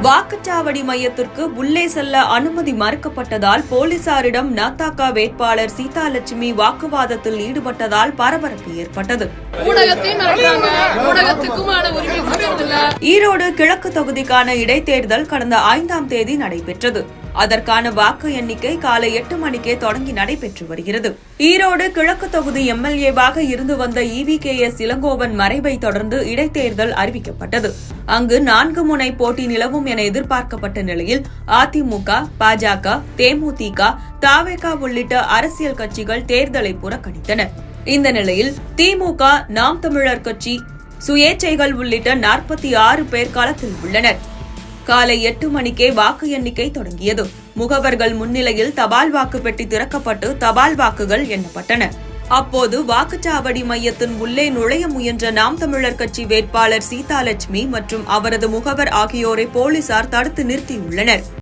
வாக்குச்சாவடி மையத்திற்கு உள்ளே செல்ல அனுமதி மறுக்கப்பட்டதால் போலீசாரிடம் நத்தாகா வேட்பாளர் சீதாலட்சுமி வாக்குவாதத்தில் ஈடுபட்டதால் பரபரப்பு ஏற்பட்டது. ஈரோடு கிழக்கு தொகுதிக்கான இடைத்தேர்தல் கடந்த 5ஆம் தேதி நடைபெற்றது. அதற்கான வாக்கு எண்ணிக்கை காலை 8 மணிக்கே தொடங்கி நடைபெற்று வருகிறது. ஈரோடு கிழக்கு தொகுதி எம்எல்ஏவாக இருந்து வந்த EVKS இளங்கோவன் மறைவை தொடர்ந்து இடைத்தேர்தல் அறிவிக்கப்பட்டது. அங்கு 4 முனை போட்டி நிலவும் என எதிர்பார்க்கப்பட்ட நிலையில் அதிமுக, பாஜக, தேமுதிக, தவேக உள்ளிட்ட அரசியல் கட்சிகள் தேர்தலை புறக்கணித்தன. இந்த நிலையில் திமுக, நாம் தமிழர் கட்சி, சுயேச்சைகள் உள்ளிட்ட 46 பேர் களத்தில் உள்ளனர். காலை 8 மணிக்கே வாக்கு எண்ணிக்கை தொடங்கியது. முகவர்கள் முன்னிலையில் தபால் வாக்கு பெட்டி திறக்கப்பட்டு தபால் வாக்குகள் எண்ணப்பட்டன. அப்போது வாக்குச்சாவடி மையத்தின் உள்ளே நுழைய முயன்ற நாம் தமிழர் கட்சி வேட்பாளர் சீதாலட்சுமி மற்றும் அவரது முகவர் ஆகியோரை போலீசார் தடுத்து நிறுத்தியுள்ளனர்.